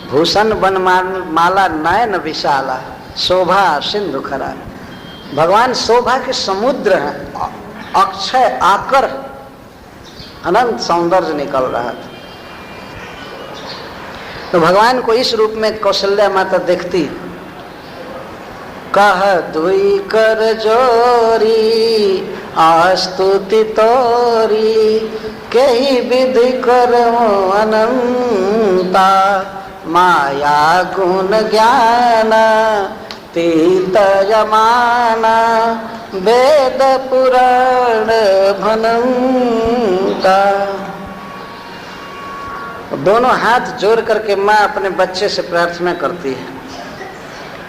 भूषण बन माला नयन विशाला, शोभा सिंधु खरा। भगवान शोभा के समुद्र हैं, अक्षय आकर अनंत सौंदर्य निकल रहा था। तो भगवान को इस रूप में कौशल्या माता देखती। कह दुई कर जोरी आस्तुति तोरी, कही विधि करमो अनंता, माया गुण ज्ञान तीत यमाना, वेद पुराण भनंता। दोनों हाथ जोड़ करके माँ अपने बच्चे से प्रार्थना करती है।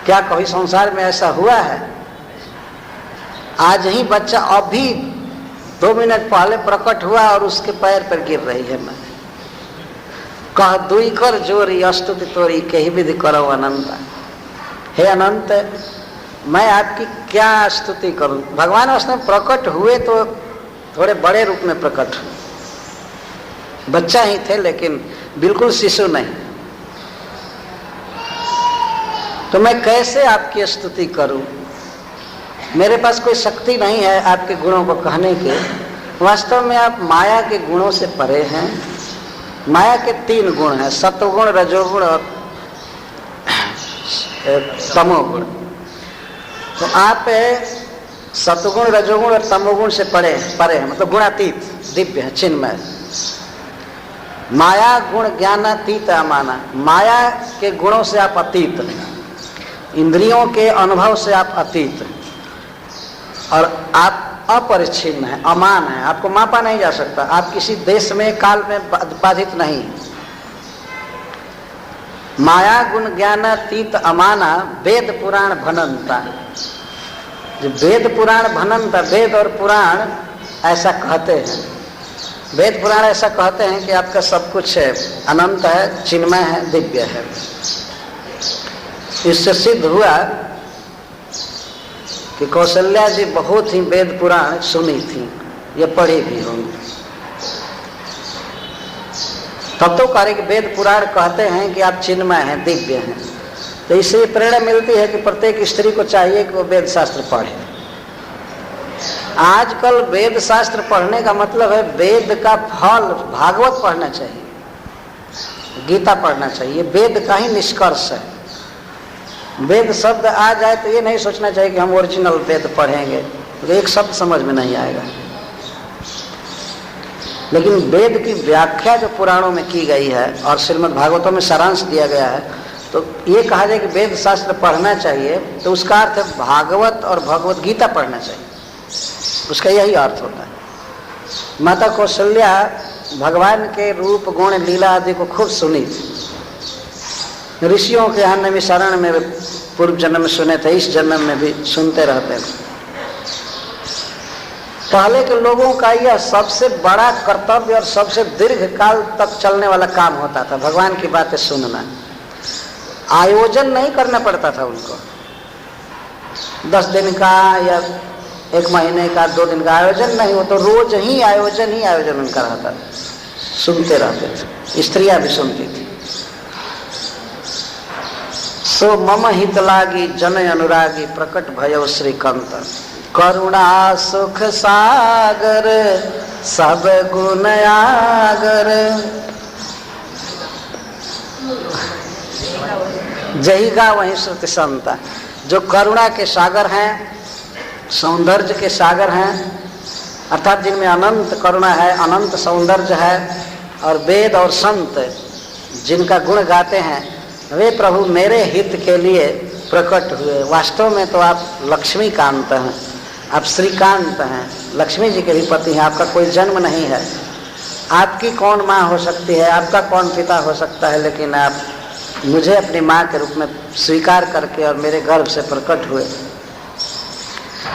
क्या कभी संसार में ऐसा हुआ है? आज ही बच्चा अभी 2 मिनट पहले प्रकट हुआ और उसके पैर पर गिर रही है माँ। कह दुई कर जोरी अस्तुति तोरी, कही विधि करो अनंता। हे अनंत, मैं आपकी क्या स्तुति करूं। भगवान उसमें प्रकट हुए तो थोड़े बड़े रूप में प्रकट हुए, बच्चा ही थे लेकिन बिल्कुल शिशु नहीं। तो मैं कैसे आपकी स्तुति करूं? मेरे पास कोई शक्ति नहीं है आपके गुणों को कहने की। वास्तव में आप माया के गुणों से परे हैं। माया के 3 गुण हैं, सत्वगुण, रजोगुण और तमोगुण। तो आप सत्वगुण, रजोगुण और तमोगुण से परे हैं, मतलब गुणातीत, दिव्य है, चिन्मय। माया गुण ज्ञानातीत अमाना, माया के गुणों से आप अतीत हैं, इंद्रियों के अनुभव से आप अतीत हैं, और आप अपरिच्छिन्न है, अमान है, आपको मापा नहीं जा सकता। आप किसी देश में काल में बाधित नहीं। माया गुण ज्ञानातीत अमाना, वेद पुराण भनंता। जो वेद पुराण भनंता, वेद और पुराण ऐसा कहते हैं, वेद पुराण ऐसा कहते हैं कि आपका सब कुछ है, अनंत है, चिन्मय है, दिव्य है। इससे सिद्ध हुआ कि कौशल्या जी बहुत ही वेद पुराण सुनी थी, ये पढ़ी भी होंगी। तब तो कार्य कि वेद पुराण कहते हैं कि आप चिन्मय हैं, दिव्य हैं। तो इससे प्रेरणा मिलती है कि प्रत्येक स्त्री को चाहिए कि वो वेद शास्त्र पढ़े। आजकल वेद शास्त्र पढ़ने का मतलब है वेद का फल, भागवत पढ़ना चाहिए, गीता पढ़ना चाहिए, वेद का ही निष्कर्ष है। वेद शब्द आ जाए तो ये नहीं सोचना चाहिए कि हम ओरिजिनल वेद पढ़ेंगे, तो एक शब्द समझ में नहीं आएगा। लेकिन वेद की व्याख्या जो पुराणों में की गई है और श्रीमद् भागवतों में सारांश दिया गया है, तो ये कहा जाए कि वेद शास्त्र पढ़ना चाहिए, तो उसका अर्थ है भागवत और भगवत गीता पढ़ना चाहिए, उसका यही अर्थ होता है। माता कौशल्या भगवान के रूप गुण लीला आदि को खूब सुनी थी। ऋषियों के यहाँ में शरण में पूर्व जन्म में सुने थे, इस जन्म में भी सुनते रहते हैं। पहले के लोगों का यह सबसे बड़ा कर्तव्य और सबसे दीर्घ काल तक चलने वाला काम होता था, भगवान की बातें सुनना। आयोजन नहीं करना पड़ता था उनको, 10 दिन का या 1 महीने का, 2 दिन का आयोजन नहीं, वो तो रोज ही आयोजन उनका रहता था, सुनते रहते थे। स्त्रियां भी सुनती थी। सो मम हित लागी जन अनुरागी, प्रकट भयो श्रीकांत, करुणा सुख सागर सब गुण आगर। जहिगा वही श्रुति संता, जो करुणा के सागर हैं, सौंदर्य के सागर हैं, अर्थात जिनमें अनंत करुणा है, अनंत सौंदर्य है, और वेद और संत जिनका गुण गाते हैं, वे प्रभु मेरे हित के लिए प्रकट हुए। वास्तव में तो आप लक्ष्मीकांत हैं, आप श्रीकांत हैं, लक्ष्मी जी के भी पति हैं। आपका कोई जन्म नहीं है, आपकी कौन माँ हो सकती है, आपका कौन पिता हो सकता है, लेकिन आप मुझे अपनी माँ के रूप में स्वीकार करके और मेरे गर्भ से प्रकट हुए।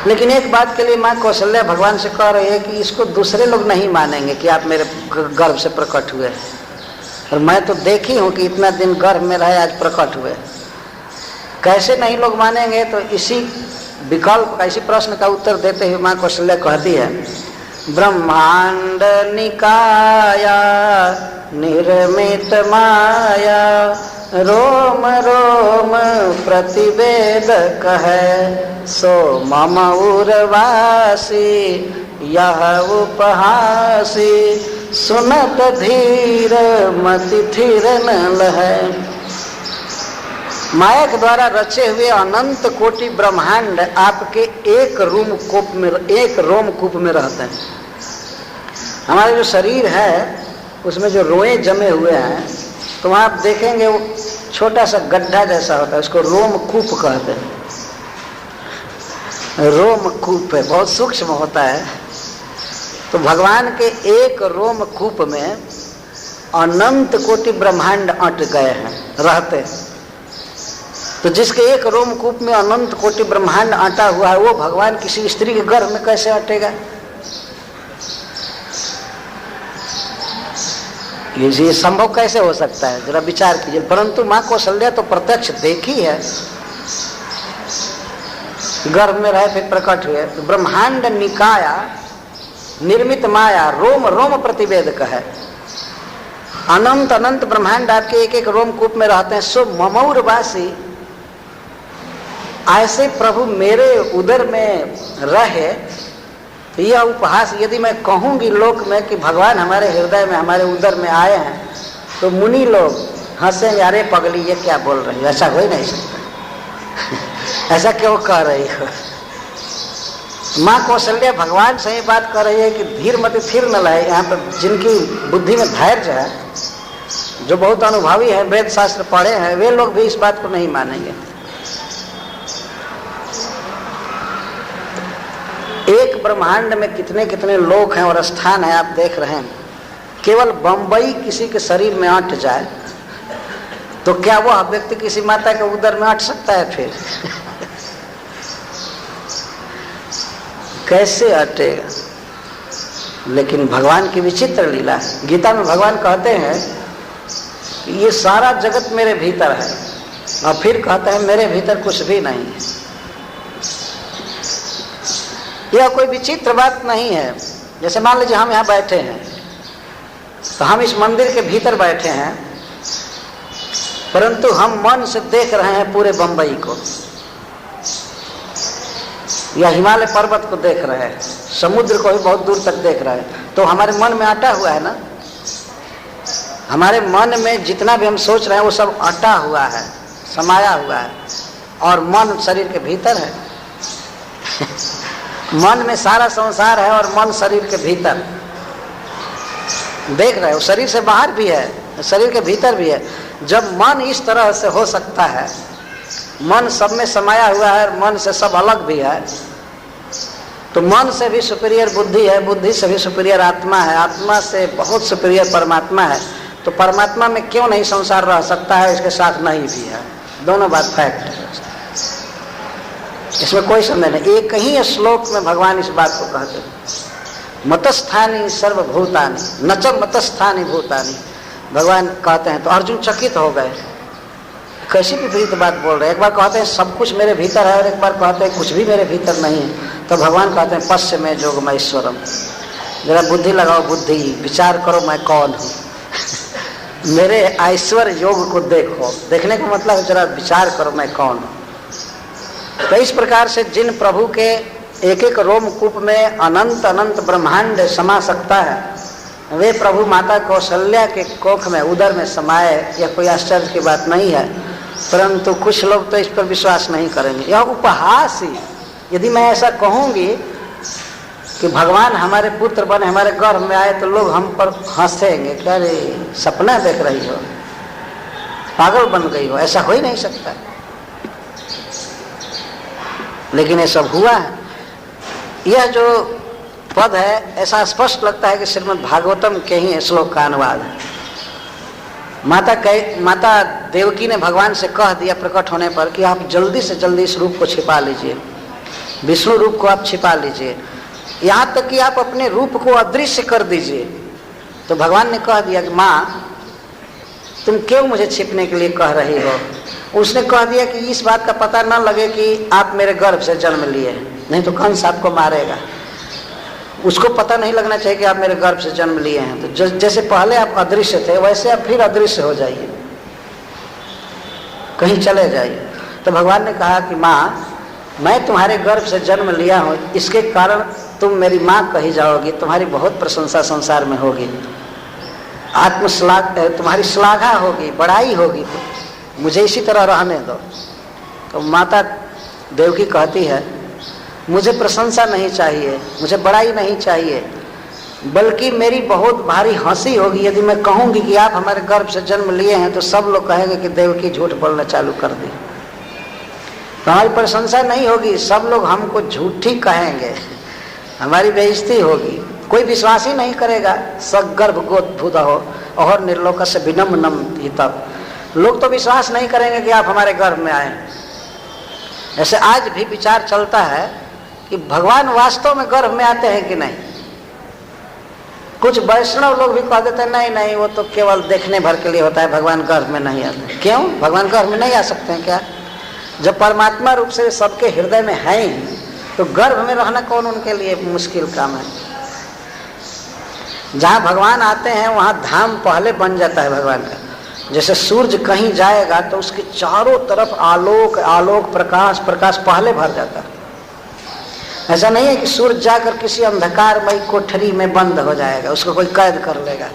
लेकिन एक बात के लिए माँ कौशल्या भगवान से कह रही है कि इसको दूसरे लोग नहीं मानेंगे कि आप मेरे गर्भ से प्रकट हुए, और मैं तो देखी हूँ कि इतना दिन गर्भ में रहे, आज प्रकट हुए। कैसे नहीं लोग मानेंगे? तो इसी विकल्प का, इसी प्रश्न का उत्तर देते हुए माँ कौशल्या कहती है, ब्रह्मांड निकाया निर्मित माया रोम रोम प्रतिवेदक है, सो मम उर्वासी यह उपहासी, सुनत धीर मति थिर न लहै। माया के द्वारा रचे हुए अनंत कोटि ब्रह्मांड आपके एक रोमकूप में रहते हैं। हमारा जो शरीर है उसमें जो रोए जमे हुए हैं, तो वहाँ आप देखेंगे वो छोटा सा गड्ढा जैसा होता है, उसको रोमकूप कहते हैं। रोमकूप है, बहुत सूक्ष्म होता है। तो भगवान के एक रोमकूप में अनंत कोटि ब्रह्मांड अट गए हैं, रहते। तो जिसके एक रोमकूप में अनंत कोटि ब्रह्मांड अटा हुआ है, वो भगवान किसी स्त्री के गर्भ में कैसे अटेगा? ये संभव कैसे हो सकता है? जरा विचार कीजिए। परंतु माँ कौशल्या तो प्रत्यक्ष देखी है, गर्भ में रहे फिर प्रकट हुए। तो ब्रह्मांड निकाया निर्मित माया रोम रोम प्रतिवेदक है। अनंत अनंत ब्रह्मांड आपके एक एक रोमकूप में रहते हैं। सो ममौरवासी, ऐसे प्रभु मेरे उदर में रहे। यह उपहास यदि मैं कहूंगी लोक में कि भगवान हमारे हृदय में हमारे उदर में आए हैं, तो मुनि लोग हंसेंगे, अरे पगली ये क्या बोल रही हो, ऐसा हो ही नहीं सकता। ऐसा क्यों कह रही हो? माँ कौशल्या भगवान से ही बात कर रही है कि धीर मत थिर न लहे। यहाँ पर जिनकी बुद्धि में धैर्य है, जो बहुत अनुभवी है, वेद शास्त्र पढ़े हैं, वे लोग भी इस बात को नहीं मानेंगे। एक ब्रह्मांड में कितने कितने लोक हैं और स्थान है, आप देख रहे हैं। केवल बंबई किसी के शरीर में अट जाए तो क्या वह व्यक्ति किसी माता के उदर में अट सकता है? फिर कैसे अटेगा? लेकिन भगवान की विचित्र लीला है। गीता में भगवान कहते हैं कि ये सारा जगत मेरे भीतर है, और फिर कहते हैं मेरे भीतर कुछ भी नहीं है। यह कोई विचित्र बात नहीं है। जैसे मान लीजिए हम यहाँ बैठे हैं, तो हम इस मंदिर के भीतर बैठे हैं, परंतु हम मन से देख रहे हैं पूरे बंबई को, या हिमालय पर्वत को देख रहे हैं, समुद्र को भी बहुत दूर तक देख रहे हैं। तो हमारे मन में अटा हुआ है ना। हमारे मन में जितना भी हम सोच रहे हैं वो सब अटा हुआ है, समाया हुआ है, और मन शरीर के भीतर है। मन में सारा संसार है और मन शरीर के भीतर देख रहे हो। शरीर से बाहर भी है, शरीर के भीतर भी है। जब मन इस तरह से हो सकता है, मन सब में समाया हुआ है और मन से सब अलग भी है, तो मन से भी सुपीरियर बुद्धि है, बुद्धि से भी सुपीरियर आत्मा है, आत्मा से बहुत सुपीरियर परमात्मा है। तो परमात्मा में क्यों नहीं संसार रह सकता है? इसके साथ नहीं भी है। दोनों बात फैक्ट है, इसमें कोई संदेह नहीं। एक ही श्लोक में भगवान इस बात को कहते हैं, मतस्थानी सर्वभूतानि न च मतस्थानी भूतानि। भगवान कहते हैं तो अर्जुन चकित हो गए, कैसी विपरीत बात बोल रहे हैं। एक बार कहते हैं सब कुछ मेरे भीतर है, और एक बार कहते हैं कुछ भी मेरे भीतर नहीं है। तो भगवान कहते हैं पश्य में जोगमैश्वरम। जरा बुद्धि लगाओ, बुद्धि विचार करो मैं कौन हूँ। मेरे ऐश्वर्य योग को देखो। देखने का मतलब जरा विचार करो मैं कौन हूँ। तो इस प्रकार से जिन प्रभु के एक एक रोमकूप में अनंत अनंत ब्रह्मांड समा सकता है, वे प्रभु माता कौशल्या के कोख में उदर में समाये, यह कोई आश्चर्य की बात नहीं है। परंतु कुछ लोग तो इस पर विश्वास नहीं करेंगे। यह उपहास ही, यदि मैं ऐसा कहूँगी कि भगवान हमारे पुत्र बने, हमारे गर्भ में आए, तो लोग हम पर हंसेंगे, क्या रे सपना देख रही हो, पागल बन गई हो, ऐसा हो ही नहीं सकता। लेकिन ये सब हुआ है। यह जो पद है, ऐसा स्पष्ट लगता है कि श्रीमद् भागवतम के ही श्लोक का अनुवाद है। माता देवकी ने भगवान से कह दिया प्रकट होने पर कि आप जल्दी से जल्दी इस रूप को छिपा लीजिए, विष्णु रूप को आप छिपा लीजिए, यहाँ तक कि आप अपने रूप को अदृश्य कर दीजिए। तो भगवान ने कह दिया कि माँ तुम क्यों मुझे छिपने के लिए कह रही हो? उसने कह दिया कि इस बात का पता न लगे कि आप मेरे गर्भ से जन्म लिए, नहीं तो कंस आपको मारेगा। उसको पता नहीं लगना चाहिए कि आप मेरे गर्भ से जन्म लिए हैं। तो जैसे पहले आप अदृश्य थे, वैसे आप फिर अदृश्य हो जाइए। कहीं चले जाइए। तो भगवान ने कहा कि माँ, मैं तुम्हारे गर्भ से जन्म लिया हूँ, इसके कारण तुम मेरी माँ कही जाओगी, तुम्हारी बहुत प्रशंसा संसार में होगी, तुम्हारी श्लाघा होगी, बड़ाई होगी, तो मुझे इसी तरह रहने दो। तो माता देवकी कहती है, मुझे प्रशंसा नहीं चाहिए, मुझे बड़ाई नहीं चाहिए, बल्कि मेरी बहुत भारी हंसी होगी यदि मैं कहूँगी कि आप हमारे गर्भ से जन्म लिए हैं, तो सब लोग कहेंगे कि देवकी झूठ बोलना चालू कर दी। तो हमारी प्रशंसा नहीं होगी, सब लोग हमको झूठी कहेंगे, हमारी बेइज्जती होगी, कोई विश्वास ही नहीं करेगा। सगर्भ गोदभूत हो और निर्लोक से विनम्र नम ही तब, लोग तो विश्वास नहीं करेंगे कि आप हमारे गर्भ में आए। ऐसे आज भी विचार चलता है कि भगवान वास्तव में गर्भ में आते हैं कि नहीं। कुछ वैष्णव लोग भी कह देते हैं नहीं नहीं, वो तो केवल देखने भर के लिए होता है, भगवान गर्भ में नहीं आते। क्यों? भगवान गर्भ में नहीं आ सकते हैं क्या? जब परमात्मा रूप से सबके हृदय में है ही, तो गर्भ में रहना कौन उनके लिए मुश्किल काम है। जहाँ भगवान आते हैं वहाँ धाम पहले बन जाता है भगवान का। जैसे सूरज कहीं जाएगा तो उसके चारों तरफ आलोक आलोक प्रकाश प्रकाश पहले भर जाता है। ऐसा नहीं है कि सूरज जाकर किसी अंधकारमयी कोठरी में बंद हो जाएगा, उसको कोई कैद कर लेगा।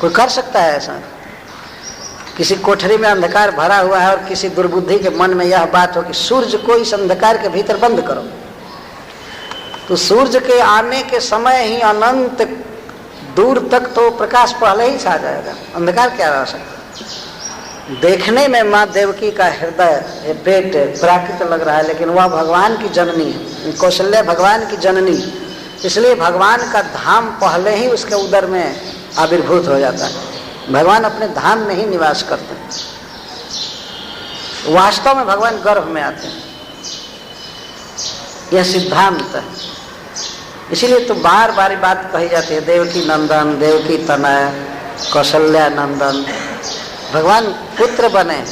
कोई कर सकता है ऐसा? किसी कोठरी में अंधकार भरा हुआ है और किसी दुर्बुद्धि के मन में यह बात हो कि सूर्य को इस अंधकार के भीतर बंद करो, तो सूर्य के आने के समय ही अनंत दूर तक तो प्रकाश पहले ही छा जाएगा, अंधकार क्या रह सकता। देखने में माँ देवकी का हृदय पेट प्राकृत लग रहा है, लेकिन वह भगवान की जननी है, कौशल्या भगवान की जननी, इसलिए भगवान का धाम पहले ही उसके उदर में आविर्भूत हो जाता है। भगवान अपने धाम में ही निवास करते हैं, वास्तव में भगवान गर्भ में आते हैं, यह सिद्धांत है। इसीलिए तो बार बार बात कही जाती है, देवकी नंदन, देवकी तनय, कौशल्या नंदन, भगवान पुत्र बने।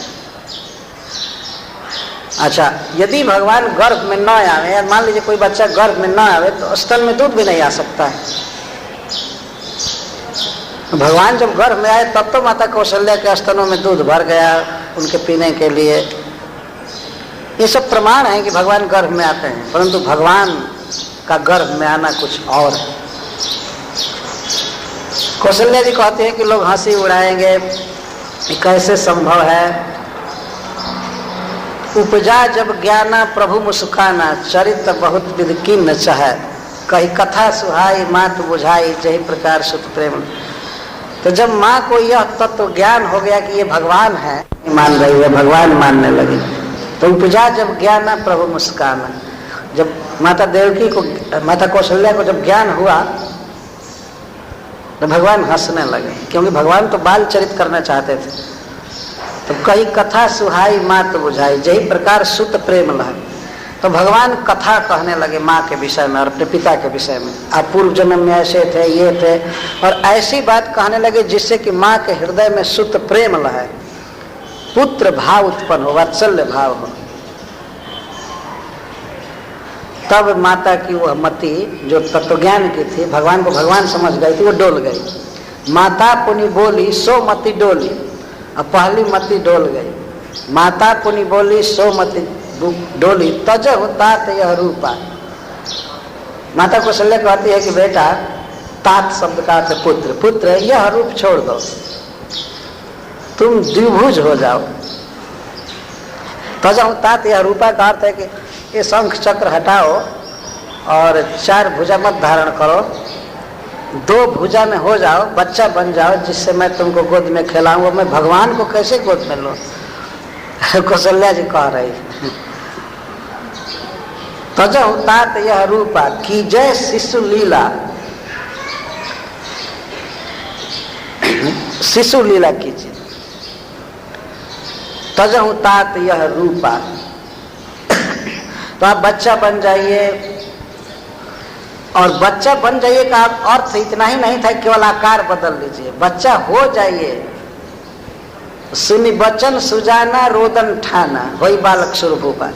अच्छा, यदि भगवान गर्भ में न आवे, मान लीजिए कोई बच्चा गर्भ में न आवे, तो स्तन में दूध भी नहीं आ सकता है। भगवान जब गर्भ में आए तब तो माता कौशल्या के स्तनों में दूध भर गया उनके पीने के लिए। ये सब प्रमाण है कि भगवान गर्भ में आते हैं, परंतु भगवान का गर्भ में आना कुछ और है। कौशल्या जी कहते हैं कि लोग हंसी उड़ाएंगे, कैसे संभव है। उपजा जब ज्ञाना प्रभु मुस्काना, चरित्र बहुत विध किन्न चाहे, कही कथा सुहाई मात बुझाई, जही प्रकार सुत प्रेम। तो जब माँ को यह तत्व ज्ञान हो गया कि ये भगवान है, मान रही है, भगवान मानने लगी, तो उपजा जब ज्ञान प्रभु मुस्काना, जब माता देवकी को, माता कौशल्या को जब ज्ञान हुआ तो भगवान हंसने लगे, क्योंकि भगवान तो बाल चरित करना चाहते थे। तो कई कथा सुहाई मात बुझाई, जही प्रकार सुत प्रेम लह। तो भगवान कथा कहने लगे माँ के विषय में और अपने पिता के विषय में, आप पूर्व जन्म में ऐसे थे, ये थे, और ऐसी बात कहने लगे जिससे कि माँ के हृदय में सुत प्रेम लहे, पुत्र भाव उत्पन्न हो, वात्सल्य भाव हो। तब माता की वह मति जो तत्वज्ञान की थी, भगवान को भगवान समझ गई थी, वो डोल गई। माता पुनि बोली सो मति डोली, अब पहली मति डोल गई। माता पुनि बोली सो मति डोली, तज तात यह रूपा। माता कौशल्या कहती है कि बेटा, तात शब्द का अर्थ पुत्र, पुत्र यह रूप छोड़ दो, तुम द्विभुज हो जाओ। तज तात यह रूपा का अर्थ है कि ये शंख चक्र हटाओ और 4 भुजा मत धारण करो, 2 भुजा में हो जाओ, बच्चा बन जाओ, जिससे मैं तुमको गोद में खिलाऊंगा। मैं भगवान को कैसे गोद में लूं? कौशल्या जी कह रही, तजहु तात यह रूपा की जय शिशु लीला, शिशु लीला कीजिए। तजहु तात यह रूपा, तो आप बच्चा बन जाइए। और बच्चा बन जाइए का अर्थ इतना ही नहीं था केवल आकार बदल लीजिए, बच्चा हो जाइए। सुनी बचन सुजाना रोदन ठाना, वही बालक स्वरूप होगा।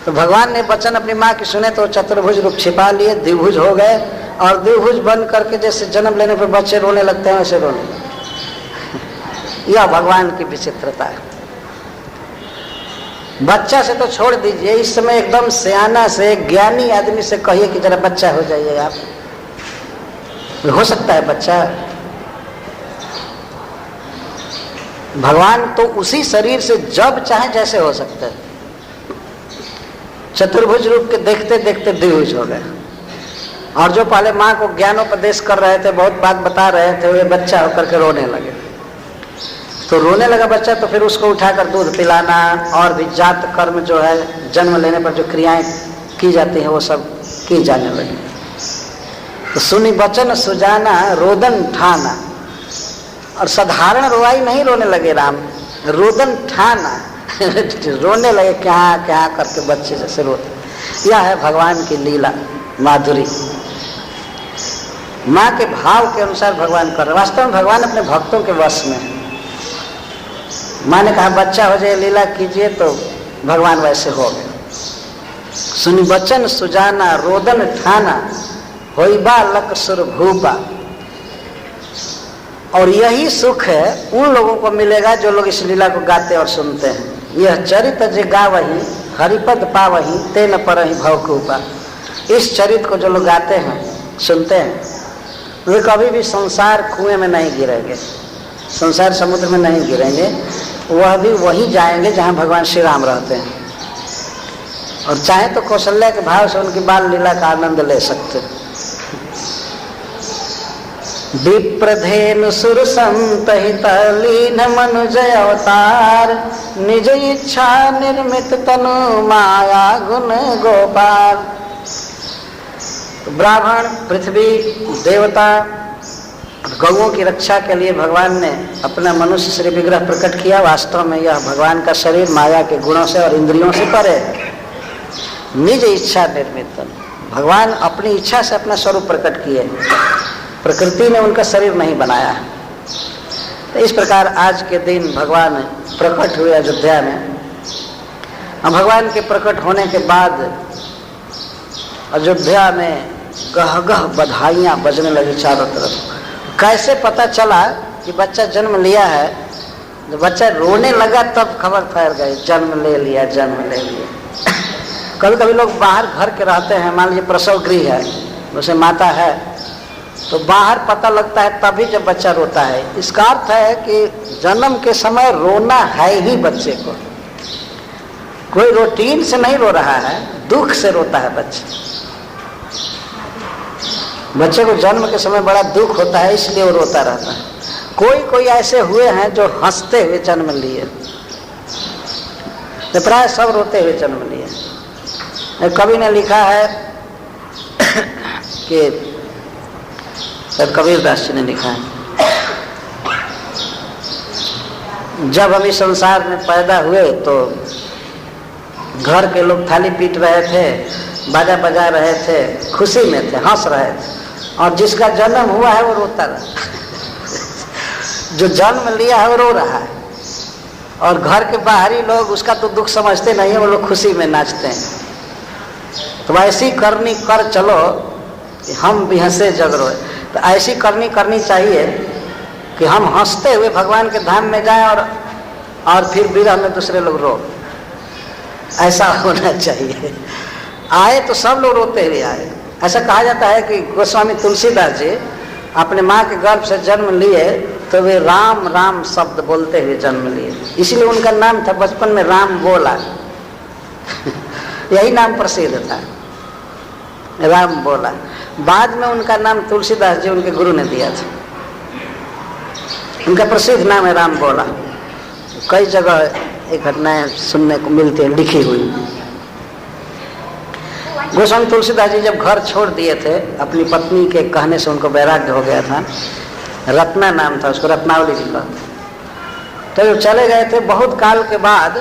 तो भगवान ने वचन अपनी माँ की सुने तो चतुर्भुज रूप छिपा लिए, द्विभुज हो गए, और द्विभुज बन करके जैसे जन्म लेने पर बच्चे रोने लगते हैं वैसे रोने। यह भगवान की विचित्रता है। बच्चा से तो छोड़ दीजिए, इस समय एकदम सियाना से ज्ञानी आदमी से कहिए कि जरा बच्चा हो जाइए आप, हो सकता है बच्चा? भगवान तो उसी शरीर से जब चाहे जैसे हो सकता है। चतुर्भुज रूप के देखते देखते द्विभुज हो गए। और जो पहले माँ को ज्ञानोपदेश कर रहे थे, बहुत बात बता रहे थे, वे बच्चा होकर के रोने लगे। तो रोने लगा बच्चा, तो फिर उसको उठाकर दूध पिलाना और भी जात कर्म जो है, जन्म लेने पर जो क्रियाएं की जाती हैं वो सब की जाने लगी। तो सुनी वचन सुजाना रोदन ठाना, और साधारण रोवाई नहीं रोने लगे राम, रोदन ठाना रोने लगे, क्या क्या करके बच्चे जैसे रोते। यह है भगवान की लीला माधुरी, माँ के भाव के अनुसार भगवान कर रहे। वास्तव में भगवान अपने भक्तों के वश में है। माँ ने कहा बच्चा हो जाए, लीला कीजिए, तो भगवान वैसे हो गए। सुनी वचन सुजाना रोदन ठाना, होइबा लक सुर भूपा। और यही सुख है उन लोगों को मिलेगा जो लोग इस लीला को गाते और सुनते हैं। यह चरित जे गावही हरिपद पावही तेन परहि भवकूपा। इस चरित को जो लोग गाते हैं, सुनते हैं, वे कभी भी संसार कुएं में नहीं गिरेंगे, संसार समुद्र में नहीं गिरेंगे, वह भी वहीं जाएंगे जहाँ भगवान श्री राम रहते हैं। और चाहे तो कौशल्या के भाव से उनकी बाल लीला का आनंद ले सकते हैं। विप्रधेनु सुर संत हित लीन मनुजय अवतार, निज इच्छा निर्मित तनु माया गुण गोपाल। ब्राह्मण, पृथ्वी, देवता, गौओं की रक्षा के लिए भगवान ने अपना मनुष्य श्री विग्रह प्रकट किया। वास्तव में यह भगवान का शरीर माया के गुणों से और इंद्रियों से परे। निज इच्छा निर्मित, भगवान अपनी इच्छा से अपना स्वरूप प्रकट किए, प्रकृति ने उनका शरीर नहीं बनाया। तो इस प्रकार आज के दिन भगवान प्रकट हुए अयोध्या में। अब भगवान के प्रकट होने के बाद अयोध्या में गह गह बधाइयाँ बजने लगी चारों तरफ। कैसे पता चला कि बच्चा जन्म लिया है? जब बच्चा रोने लगा तब खबर फैल गई, जन्म ले लिया, जन्म ले लिया। कभी कभी लोग बाहर घर के रहते हैं, मान लीजिए प्रसव गृह है, उसे माता है, तो बाहर पता लगता है तभी जब बच्चा रोता है। इसका अर्थ है कि जन्म के समय रोना है ही बच्चे को, कोई रूटीन से नहीं रो रहा है, दुख से रोता है बच्चा। बच्चे को जन्म के समय बड़ा दुख होता है, इसलिए वो रोता रहता है। कोई कोई ऐसे हुए हैं जो हंसते हुए जन्म लिए, तो प्राय सब रोते हुए जन्म लिए। कवि ने लिखा है कि कबीर दास जी ने लिखा है, जब हम इस संसार में पैदा हुए तो घर के लोग थाली पीट रहे थे, बाजा बजा रहे थे, खुशी में थे, हंस रहे थे, और जिसका जन्म हुआ है वो रोता रहा जो जन्म लिया है वो रो रहा है। और घर के बाहरी लोग उसका तो दुख समझते नहीं है, वो लोग खुशी में नाचते हैं। तो ऐसी करनी कर चलो कि हम भी हंसे जग रोए। तो ऐसी करनी करनी चाहिए कि हम हंसते हुए भगवान के धाम में जाएं और फिर विरह में दूसरे लोग रो। ऐसा होना चाहिए। आए तो सब लोग रोते हुए आए। ऐसा कहा जाता है कि गोस्वामी तुलसीदास जी अपने माँ के गर्भ से जन्म लिए तो वे राम राम शब्द बोलते हुए जन्म लिए, इसलिए उनका नाम था बचपन में राम बोला यही नाम प्रसिद्ध था, राम बोला। बाद में उनका नाम तुलसीदास जी उनके गुरु ने दिया था, उनका प्रसिद्ध नाम है राम बोला। कई जगह एक घटनाएं सुनने को मिलती है लिखी हुई। गोस्वामी तुलसीदास जी जब घर छोड़ दिए थे, अपनी पत्नी के कहने से उनको वैराग्य हो गया था, रत्ना नाम था उसको, रत्नावली जी का। तो जब चले गए थे, बहुत काल के बाद,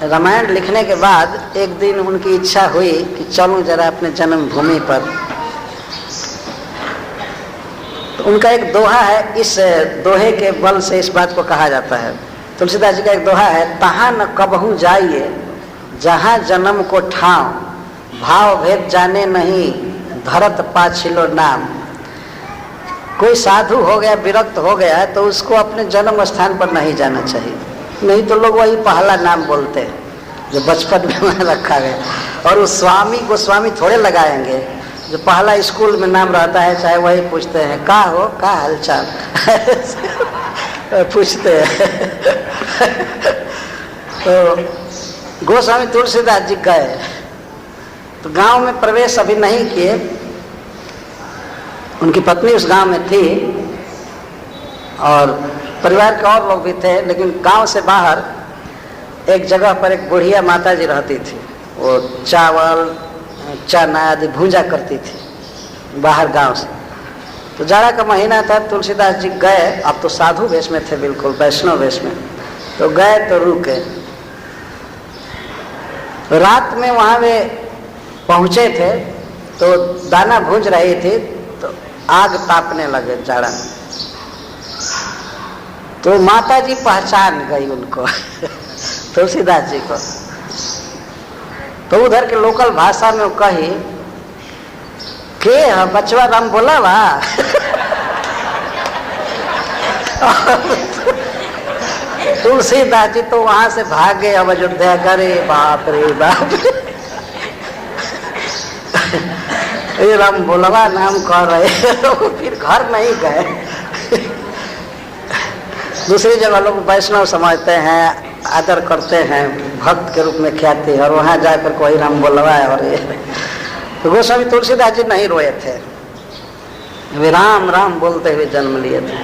रामायण लिखने के बाद एक दिन उनकी इच्छा हुई कि चलूं जरा अपने जन्मभूमि पर। तो उनका एक दोहा है, इस दोहे के बल से इस बात को कहा जाता है। तुलसीदास जी का एक दोहा है, तहाँ न कबहू जाइए जहाँ जन्म को ठाव, भाव भेद जाने नहीं धरत पाछिलो नाम। कोई साधु हो गया, विरक्त हो गया, तो उसको अपने जन्म स्थान पर नहीं जाना चाहिए, नहीं तो लोग वही पहला नाम बोलते हैं। जो बचपन में वहाँ रखा गया। और उस स्वामी गोस्वामी थोड़े लगाएंगे, जो पहला स्कूल में नाम रहता है चाहे वही पूछते हैं का हो का हालचाल पूछते हैं। तो गोस्वामी तुलसीदास जी गए तो गांव में प्रवेश अभी नहीं किए, उनकी पत्नी उस गांव में थी और परिवार के और लोग भी थे, लेकिन गांव से बाहर एक जगह पर एक बुढ़िया माता जी रहती थी। वो चावल चना आदि भूजा करती थी बाहर गांव से। तो जाड़ा का महीना था, तुलसीदास जी गए, अब तो साधु वेश में थे, बिल्कुल वैष्णव वेश में। तो गए तो रुके। रात में वहाँ वे पहुँचे थे तो दाना भूज रही थी तो आग तापने लगे जाड़ा में। तो माता जी पहचान गई उनको तुलसीदास जी को। तो उधर के लोकल भाषा में वो कही के बचवा राम बोला वा तुलसीदास जी तो वहां से भाग गए अब अयोध्या। करे बाप रे बाप ये राम बोलवा नाम कह रहे तो फिर घर नहीं गए। दूसरी जगह लोग वैष्णव समझते हैं, आदर करते हैं, भक्त के रूप में ख्याति है, और वहाँ जाकर कोई राम बोलवा है। और ये तो गोस्वामी तुलसीदास जी नहीं रोए थे, वे राम राम बोलते हुए जन्म लिए थे।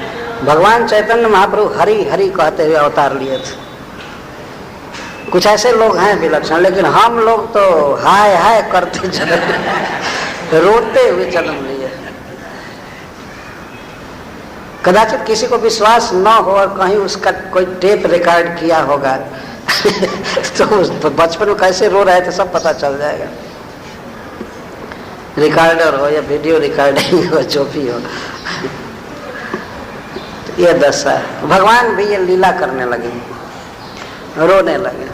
भगवान चैतन्य महाप्रभु हरि हरि कहते हुए अवतार लिए थे। कुछ ऐसे लोग हैं विलक्षण, लेकिन हम लोग तो हाय हाय करते जन्म रोते हुए जन्म लिए। कदाचित किसी को विश्वास न हो और कहीं उसका कोई टेप रिकॉर्ड किया होगा तो बचपन में कैसे रो रहे थे सब पता चल जाएगा। रिकॉर्डर हो या वीडियो रिकॉर्डिंग हो, जो भी हो। तो ये दशा है। भगवान भी ये लीला करने लगे, रोने लगे।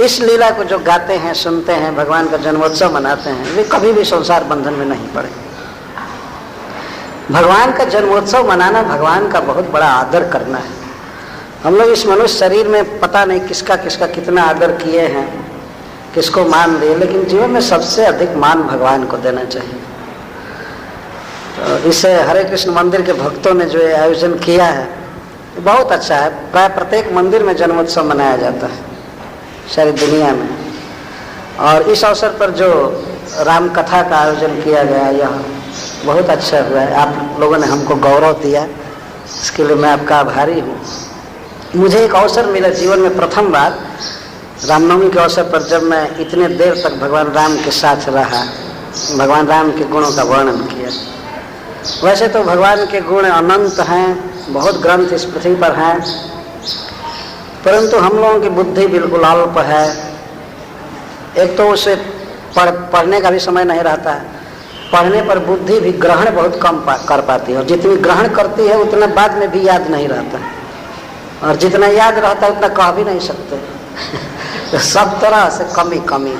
इस लीला को जो गाते हैं, सुनते हैं, भगवान का जन्मोत्सव मनाते हैं, वे कभी भी संसार बंधन में नहीं पड़े। भगवान का जन्मोत्सव मनाना भगवान का बहुत बड़ा आदर करना है। हम लोग इस मनुष्य शरीर में पता नहीं किसका किसका कितना आदर किए हैं, किसको मान दिए, लेकिन जीवन में सबसे अधिक मान भगवान को देना चाहिए। तो इसे हरे कृष्ण मंदिर के भक्तों ने जो आयोजन किया है बहुत अच्छा है। प्राय प्रत्येक मंदिर में जन्मोत्सव मनाया जाता है सारी दुनिया में। और इस अवसर पर जो राम कथा का आयोजन किया गया यह बहुत अच्छा हुआ है। आप लोगों ने हमको गौरव दिया, इसके लिए मैं आपका आभारी हूँ। मुझे एक अवसर मिला जीवन में प्रथम बार रामनवमी के अवसर पर, जब मैं इतने देर तक भगवान राम के साथ रहा, भगवान राम के गुणों का वर्णन किया। वैसे तो भगवान के गुण अनंत हैं, बहुत ग्रंथ इस पृथ्वी पर हैं, परंतु हम लोगों की बुद्धि बिल्कुल अल्प है। एक तो उसे पढ़ने का भी समय नहीं रहता है, पढ़ने पर बुद्धि भी ग्रहण बहुत कम कर पाती है, और जितनी ग्रहण करती है उतना बाद में भी याद नहीं रहता, और जितना याद रहता है उतना कह भी नहीं सकते तो सब तरह से कमी।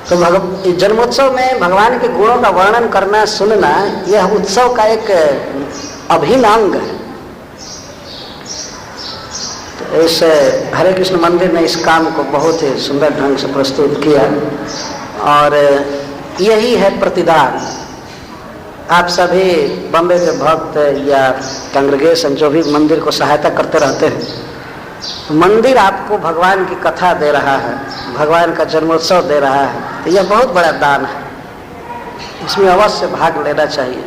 तो जन्मोत्सव में भगवान के गुणों का वर्णन करना, सुनना, यह उत्सव का एक अभिन्न अंग है। तो इस हरे कृष्ण मंदिर ने इस काम को बहुत ही सुंदर ढंग से प्रस्तुत किया, और यही है प्रतिदान। आप सभी बम्बे के भक्त या कांग्रेगेशन जो भी मंदिर को सहायता करते रहते हैं, मंदिर आपको भगवान की कथा दे रहा है, भगवान का जन्मोत्सव दे रहा है, तो यह बहुत बड़ा दान है। इसमें अवश्य भाग लेना चाहिए।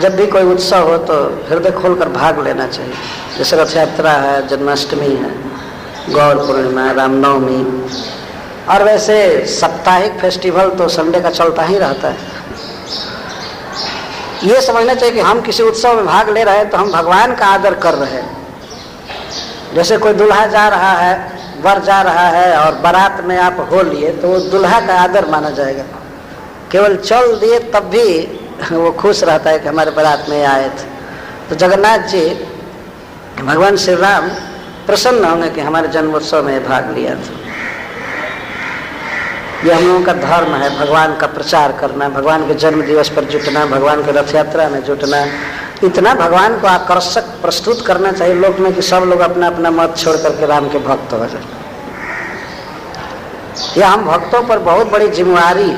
जब भी कोई उत्सव हो तो हृदय खोलकर भाग लेना चाहिए। जैसे रथ यात्रा है, जन्माष्टमी है, गौर पूर्णिमा, रामनवमी, और वैसे साप्ताहिक फेस्टिवल तो संडे का चलता ही रहता है। ये समझना चाहिए कि हम किसी उत्सव में भाग ले रहे हैं तो हम भगवान का आदर कर रहे हैं। जैसे कोई दूल्हा जा रहा है, वर जा रहा है, और बारात में आप हो लिए तो वो दूल्हा का आदर माना जाएगा। केवल चल दिए तब भी वो खुश रहता है कि हमारे बारात में आए थे। तो जगन्नाथ जी, भगवान श्री राम प्रसन्न होंगे कि हमारे जन्मोत्सव में भाग लिया था। यह हम लोगों का धर्म है, भगवान का प्रचार करना, भगवान के जन्म दिवस पर जुटना, भगवान के रथ यात्रा में जुटना, इतना भगवान को आकर्षक प्रस्तुत करना चाहिए लोक में कि सब लोग अपना अपना मत छोड़ करके राम के भक्त हो जाए। यह हम भक्तों पर बहुत बड़ी जिम्मेवारी,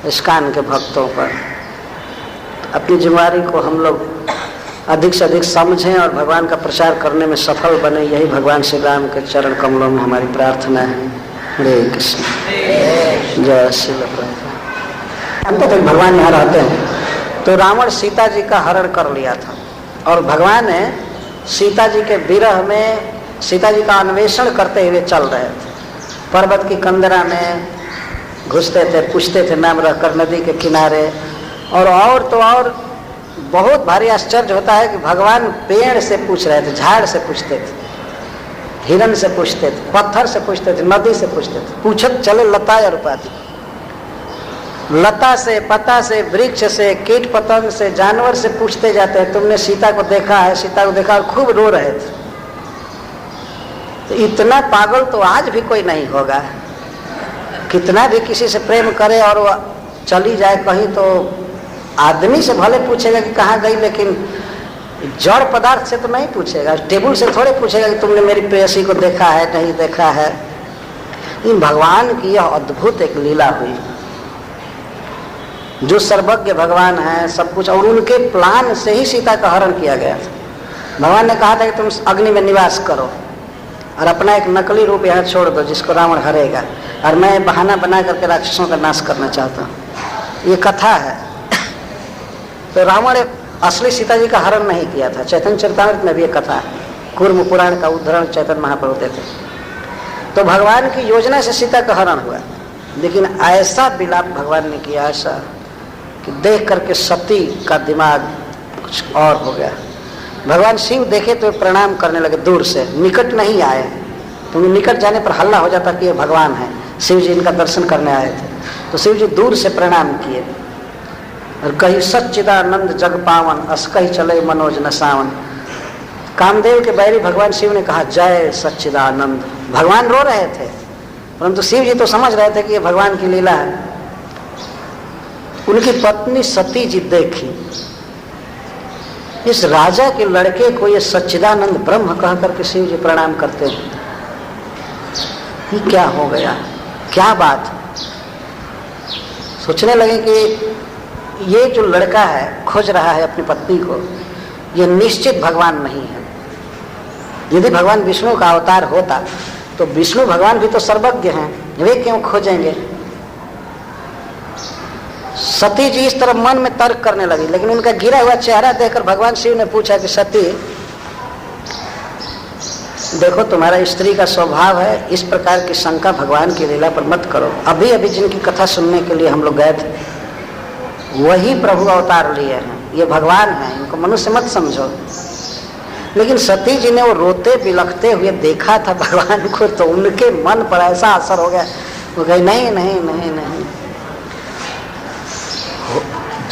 इस्कॉन के भक्तों पर। अपनी जिम्मेवारी को हम लोग अधिक से अधिक समझें और भगवान का प्रचार करने में सफल बने, यही भगवान श्री राम के चरण कमलों में हमारी प्रार्थना है। हरे कृष्ण, जय श्री प्रभुपाद। अंत तक भगवान यहाँ रहते हैं। तो रावण सीता जी का हरण कर लिया था और भगवान ने सीता जी के विरह में सीता जी का अन्वेषण करते हुए चल रहे थे। पर्वत की कंदरा में घुसते थे, पूछते थे नाम रखकर नदी के किनारे। और तो और बहुत भारी आश्चर्य होता है कि भगवान पेड़ से पूछ रहे थे, झाड़ से पूछते थे, हिरन से पूछते थे, पत्थर से पूछते थे, नदी से पूछते थे। पूछत चले लता और उपाधि, लता से, पता से, वृक्ष से, कीट पतंग से, जानवर से पूछते जाते हैं तुमने सीता को देखा है, सीता को देखा, और खूब रो रहे थे। तो इतना पागल तो आज भी कोई नहीं होगा। कितना भी किसी से प्रेम करे और वो चली जाए कहीं तो आदमी से भले पूछेगा कि कहाँ गई, लेकिन जड़ पदार्थ से तो नहीं पूछेगा, टेबल से थोड़े पूछेगा कि तुमने मेरी प्रेयसी को देखा है नहीं देखा है। इन भगवान की यह अद्भुत एक लीला हुई, जो सर्वज्ञ भगवान है सब कुछ, और उनके प्लान से ही सीता का हरण किया गया था। भगवान ने कहा था कि तुम अग्नि में निवास करो और अपना एक नकली रूप यहाँ छोड़ दो जिसको रावण हरेगा, और मैं बहाना बना करके राक्षसों का नाश करना चाहता हूँ। ये कथा है। तो रावण असली सीता जी का हरण नहीं किया था। चैतन्य चरितामृत में भी एक कथा है, कूर्म पुराण का उद्धरण चैतन्य महाप्रभु देते। तो भगवान की योजना से सीता का हरण हुआ, लेकिन ऐसा विलाप भगवान ने किया ऐसा कि देख करके सती का दिमाग कुछ और हो गया। भगवान शिव देखे तो प्रणाम करने लगे दूर से, निकट नहीं आए। तो निकट जाने पर हल्ला हो जाता कि ये भगवान है, शिव जी इनका दर्शन करने आए थे। तो शिव जी दूर से प्रणाम किए और कही सच्चिदानंद जग पावन, अस कही चले मनोज न सावन। कामदेव के बैरी भगवान शिव ने कहा जय सच्चिदानंद। भगवान रो रहे थे, परंतु शिव जी तो समझ रहे थे कि ये भगवान की लीला है। उनकी पत्नी सती जी देखी इस राजा के लड़के को ये सच्चिदानंद ब्रह्म कह करके शिव जी प्रणाम करते हैं। ये क्या हो गया, क्या बात। सोचने लगे कि ये जो लड़का है खोज रहा है अपनी पत्नी को, ये निश्चित भगवान नहीं है। यदि भगवान विष्णु का अवतार होता तो विष्णु भगवान भी तो सर्वज्ञ हैं, वे क्यों खोजेंगे। सती जी इस तरह मन में तर्क करने लगी, लेकिन उनका गिरा हुआ चेहरा देखकर भगवान शिव ने पूछा कि सती देखो तुम्हारा स्त्री का स्वभाव है, इस प्रकार की शंका भगवान की लीला पर मत करो। अभी अभी जिनकी कथा सुनने के लिए हम लोग गए थे वही प्रभु अवतार लिए हैं, ये भगवान हैं, इनको मनुष्य मत समझो। लेकिन सती जी ने वो रोते बिलखते हुए देखा था भगवान को, तो उनके मन पर ऐसा असर हो गया, वो कहे नहीं नहीं नहीं नहीं।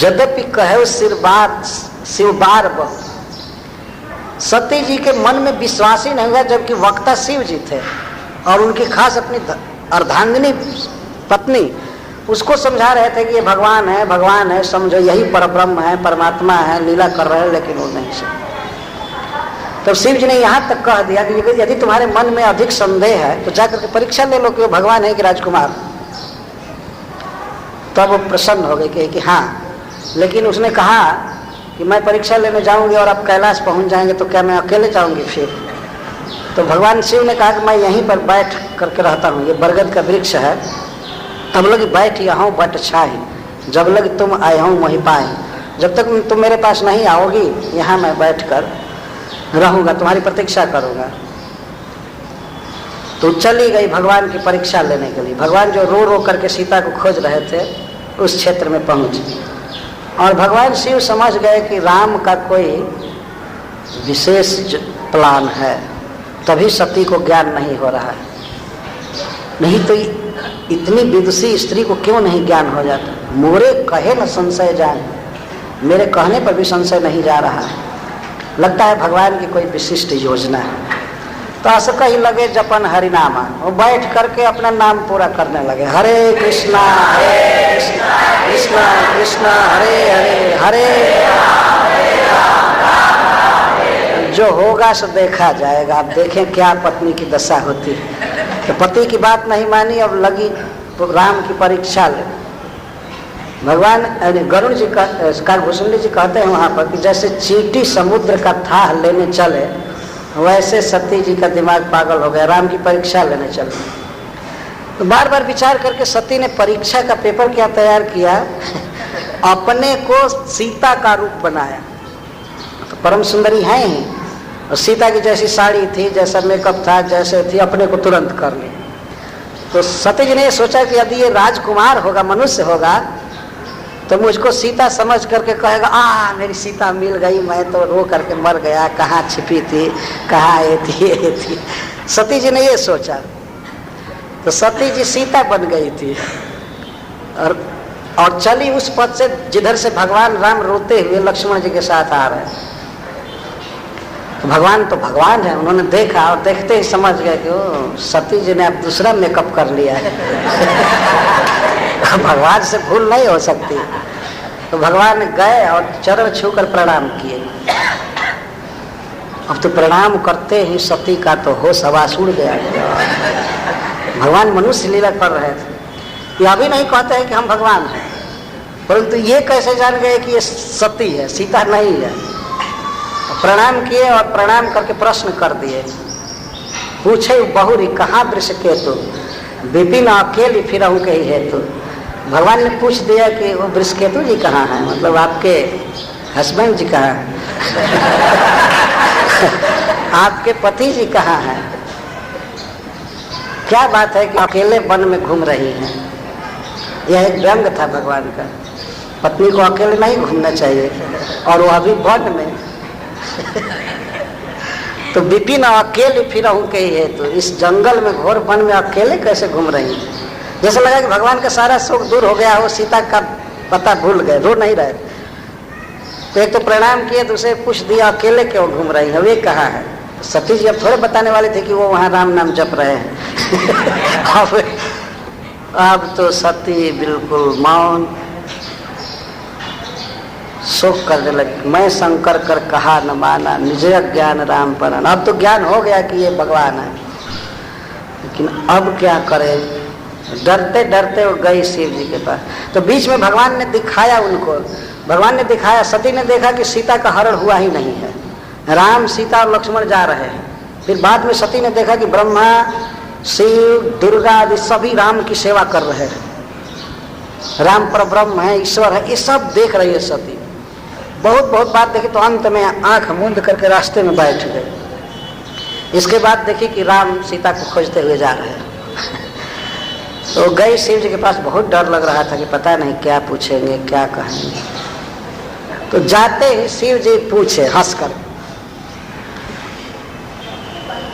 यद्यपि कहे शिव बार बहु, सती जी के मन में विश्वास ही नहीं हुआ, जबकि वक्ता शिव जी थे और उनकी खास अपनी अर्धांगिनी पत्नी उसको समझा रहे थे कि ये भगवान है, समझो यही परब्रह्म है, परमात्मा है, लीला कर रहे हैं, लेकिन वो नहीं समझ। तब शिव जी ने यहाँ तक कह दिया कि यदि तुम्हारे मन में अधिक संदेह है तो जाकर के परीक्षा ले लो कि वो भगवान है कि राजकुमार। तब वो प्रसन्न हो गए कि हाँ, लेकिन उसने कहा कि मैं परीक्षा लेने जाऊंगी और आप कैलाश पहुंच जाएंगे तो क्या मैं अकेले जाऊंगी फिर। तो भगवान शिव ने कहा कि मैं यहीं पर बैठ करके रहता हूँ, ये बरगद का वृक्ष है, तब लग बैठ यहाँ बट छाही, जब लग तुम आए हूँ वहीं पाए। जब तक तुम मेरे पास नहीं आओगी यहाँ मैं बैठ कर रहूँगा, तुम्हारी प्रतीक्षा करूँगा। तो चली गई भगवान की परीक्षा लेने के लिए। भगवान जो रो रो करके सीता को खोज रहे थे उस क्षेत्र में पहुँची और भगवान शिव समझ गए कि राम का कोई विशेष प्लान है, तभी सती को ज्ञान नहीं हो रहा है। नहीं तो इतनी विदुषी स्त्री को क्यों नहीं ज्ञान हो जाता। मोरे कहे न संशय जाए, मेरे कहने पर भी संशय नहीं जा रहा है। लगता है भगवान की कोई विशिष्ट योजना है। तो असका ही लगे जपन हरिनामा, वो बैठ करके अपना नाम पूरा करने लगे, हरे कृष्णा कृष्णा कृष्णा हरे हरे हरे। जो होगा सो देखा जाएगा। आप देखें क्या पत्नी की दशा होती है। तो पति की बात नहीं मानी, अब लगी राम की परीक्षा ले। भगवान गरुड़ जी कालभूषण जी कहते हैं वहाँ पर कि जैसे चींटी समुद्र का थाह लेने चले, वैसे सती जी का दिमाग पागल हो गया, राम की परीक्षा लेने चले। तो बार बार विचार करके सती ने परीक्षा का पेपर क्या तैयार किया, अपने को सीता का रूप बनाया। तो परम सुंदरी है ही, और सीता की जैसी साड़ी थी, जैसा मेकअप था, जैसे थी, अपने को तुरंत कर ली। तो सती जी ने सोचा कि यदि ये राजकुमार होगा, मनुष्य होगा, तो मुझको सीता समझ करके कहेगा, मेरी सीता मिल गई, मैं तो रो करके मर गया, कहाँ छिपी थी, कहाँ ये थी। सती जी ने ये सोचा, तो सती जी सीता बन गई थी और चली उस पथ से जिधर से भगवान राम रोते हुए लक्ष्मण जी के साथ आ रहे हैं। तो भगवान है, उन्होंने देखा और देखते ही समझ गए कि ओ सती जी ने अब दूसरा मेकअप कर लिया है। भगवान से भूल नहीं हो सकती। तो भगवान गए और चरण छूकर प्रणाम किए। अब तो प्रणाम करते ही सती का तो होश हवास उड़ गया। भगवान मनुष्य लीला कर रहे थे, ये अभी नहीं कहते हैं कि हम भगवान हैं, परंतु ये कैसे जान गए कि ये सती है, सीता नहीं है। प्रणाम किए और प्रणाम करके प्रश्न कर दिए, पूछे बहुरी कहाँ वृषकेतु, विपिन अकेली फिरहु के ही हेतु। भगवान ने पूछ दिया कि वो वृषकेतु जी कहाँ हैं, मतलब आपके हस्बैंड जी कहाँ हैं, आपके पति जी कहाँ हैं। क्या बात है कि अकेले वन में घूम रही हैं। यह एक व्यंग था भगवान का, पत्नी को अकेले नहीं घूमना चाहिए, और वो अभी वन में। तो विपिन अकेले फिरहु के ही है, तो इस जंगल में घोर वन में अकेले कैसे घूम रही है। जैसे लगा कि भगवान का सारा शोक दूर हो गया हो, सीता का पता भूल गए, रो नहीं रहे। तो एक तो प्रणाम किए, दूसरे पूछ दिया अकेले क्यों घूम रही है, वे कहाँ है। तो सती जी अब थोड़े बताने वाले थे कि वो वहाँ राम नाम जप रहे हैं। अब तो सती बिल्कुल मौन, शोक करने लगी। मैं शंकर कर कहा न माना, निज ज्ञान राम पर। अब तो ज्ञान हो गया कि ये भगवान है, लेकिन अब क्या करे। डरते डरते वो गई शिव जी के पास। तो बीच में भगवान ने दिखाया उनको, भगवान ने दिखाया, सती ने देखा कि सीता का हरण हुआ ही नहीं है, राम सीता और लक्ष्मण जा रहे हैं। फिर बाद में सती ने देखा कि ब्रह्मा शिव दुर्गा आदि सभी राम की सेवा कर रहे हैं, राम पर ब्रह्म है, ईश्वर है, ये सब देख रही है सती। बहुत बात देखी, तो अंत में आंख मूंद करके रास्ते में बैठ गए। इसके बाद देखी कि राम सीता को खोजते हुए जा रहे हैं। तो गई शिव जी के पास, बहुत डर लग रहा था कि पता नहीं क्या पूछेंगे, क्या कहेंगे। तो जाते ही शिव जी पूछे हंसकर,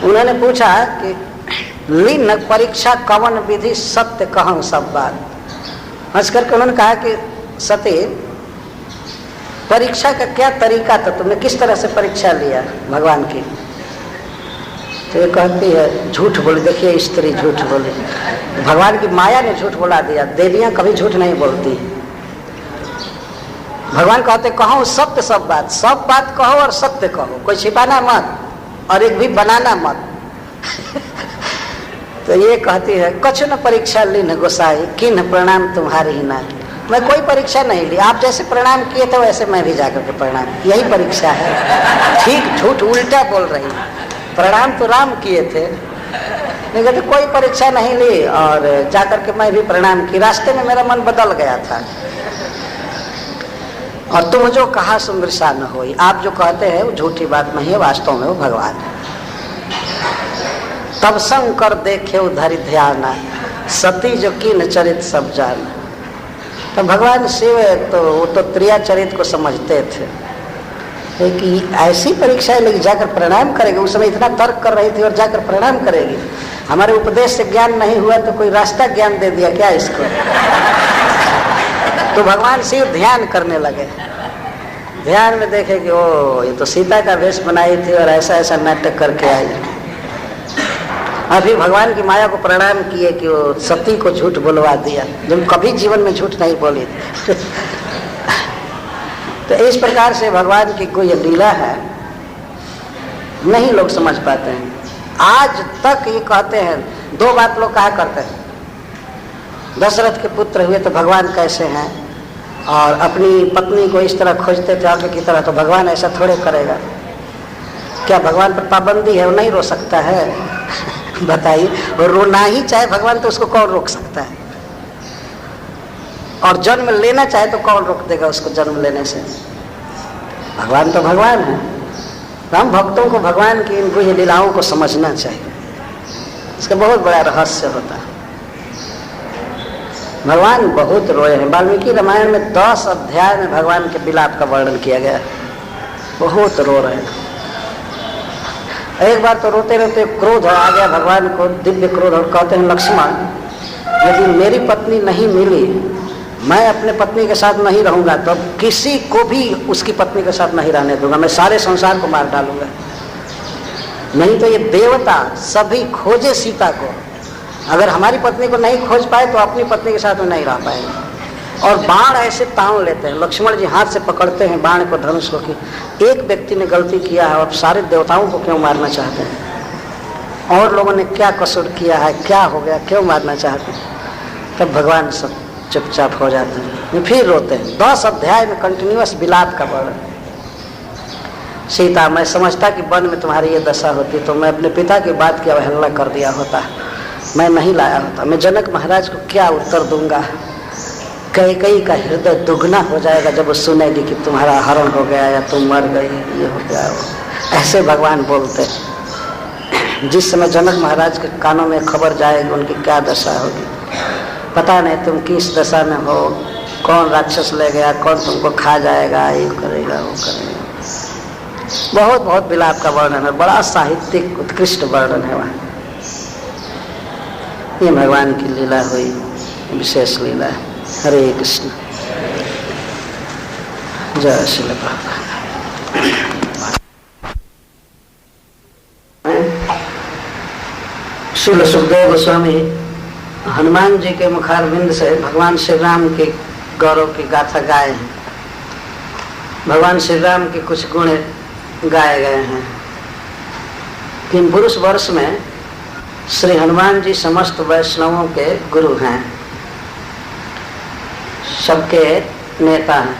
उन्होंने पूछा कि लीन परीक्षा कवन विधि सत्य कहूं सब बात। हंस करके उन्होंने कहा कि सती, परीक्षा का क्या तरीका था, तुमने किस तरह से परीक्षा लिया भगवान की। तो ये कहती है झूठ बोली। देखिए स्त्री झूठ बोली, भगवान की माया ने झूठ बोला दिया। देवियां कभी झूठ नहीं बोलती। भगवान कहते कहो सत्य सब बात कहो और सत्य कहो, कोई छिपाना मत और एक भी बनाना मत। तो ये कहती है कछु न परीक्षा लीन गोसाई, किन प्रणाम तुम्हारी ही ना। मैं कोई परीक्षा नहीं ली, आप जैसे प्रणाम किए थे वैसे मैं भी जाकर के प्रणाम, यही परीक्षा है। ठीक झूठ उल्टा बोल रही, प्रणाम तो राम किए थे, लेकिन तो कोई परीक्षा नहीं ली और जाकर के मैं भी प्रणाम की। रास्ते में मेरा मन बदल गया था, और तुम जो कहा सुमृषा न होई। आप जो कहते हैं वो झूठी बात नहीं है, वास्तव में वो भगवान है। तब शंकर देखे उधर ध्यान, सती जो कीन चरित सब जान। तो भगवान शिव तो वो तो त्रिया चरित को समझते थे कि ऐसी परीक्षा है, लेकिन जाकर प्रणाम करेगी। उस समय इतना तर्क कर रही थी और जाकर प्रणाम करेगी। हमारे उपदेश से ज्ञान नहीं हुआ तो कोई रास्ता ज्ञान दे दिया क्या इसको। तो भगवान शिव ध्यान करने लगे। ध्यान में देखे कि ओ ये तो सीता का वेश बनाई थी और ऐसा ऐसा नाटक करके आई। अभी भगवान की माया को प्रणाम किए कि वो सती को झूठ बोलवा दिया, जब कभी जीवन में झूठ नहीं बोली। तो इस प्रकार से भगवान की कोई लीला है, नहीं लोग समझ पाते हैं। आज तक ये कहते हैं, दो बात लोग कहा करते हैं, दशरथ के पुत्र हुए तो भगवान कैसे हैं, और अपनी पत्नी को इस तरह खोजते थे आगे की तरह, तो भगवान ऐसा थोड़े करेगा। क्या भगवान पर पाबंदी है, वो नहीं रो सकता है? बताइए, वो रोना ही चाहे भगवान तो उसको कौन रोक सकता है? और जन्म लेना चाहे तो कौन रोक देगा उसको जन्म लेने से? भगवान तो भगवान है। हम भक्तों को भगवान की इनको ये लीलाओं को समझना चाहिए, इसका बहुत बड़ा रहस्य होता है। भगवान बहुत रोए हैं। वाल्मीकि रामायण में 10 अध्याय में भगवान के विलाप का वर्णन किया गया, बहुत रो रहे हैं। एक बार तो रोते रोते क्रोध आ गया भगवान को, दिव्य क्रोध, और कहते हैं लक्ष्मण, यदि मेरी पत्नी नहीं मिली, मैं अपने पत्नी के साथ नहीं रहूंगा, तो किसी को भी उसकी पत्नी के साथ नहीं रहने दूंगा, मैं सारे संसार को मार डालूंगा। नहीं तो ये देवता सभी खोजे सीता को, अगर हमारी पत्नी को नहीं खोज पाए तो अपनी पत्नी के साथ में नहीं रह पाएंगे। और बाण ऐसे तान लेते हैं, लक्ष्मण जी हाथ से पकड़ते हैं बाण को, धनुष को, कि एक व्यक्ति ने गलती किया है और सारे देवताओं को क्यों मारना चाहते हैं, और लोगों ने क्या कसूर किया है, क्या हो गया, क्यों मारना चाहते हैं? तब भगवान सब चुपचाप हो जाते हैं, फिर रोते हैं। 10 अध्याय में कंटिन्यूअस विलाप का वर्णन। सीता, मैं समझता कि वन में तुम्हारी ये दशा होती तो मैं अपने पिता की बात की अवहेलना कर दिया होता, मैं नहीं लाया होता। मैं जनक महाराज को क्या उत्तर दूंगा? कैकेयी का हृदय दुगना हो जाएगा जब वो सुनेगी कि तुम्हारा हरण हो गया या तुम मर गई, ये हो गया। ऐसे भगवान बोलते। जिस समय जनक महाराज के कानों में खबर जाएगी उनकी क्या दशा होगी, पता नहीं तुम किस दशा में हो, कौन राक्षस ले गया, कौन तुमको खा जाएगा, ये करेगा वो करेगा। बहुत बहुत विलाप का वर्णन है, बड़ा साहित्यिक उत्कृष्ट वर्णन है वहाँ। ये भगवान की लीला हुई, विशेष लीला है। हरे कृष्ण, जय श्री प्रभुपाद। श्रील सुखदेव गोस्वामी हनुमान जी के मुखारविंद से भगवान श्री राम के गौरव की गाथा गाए हैं। भगवान श्री राम के कुछ गुण गाए गए हैं। किम पुरुष वर्ष में श्री हनुमान जी समस्त वैष्णवों के गुरु हैं, सबके नेता हैं।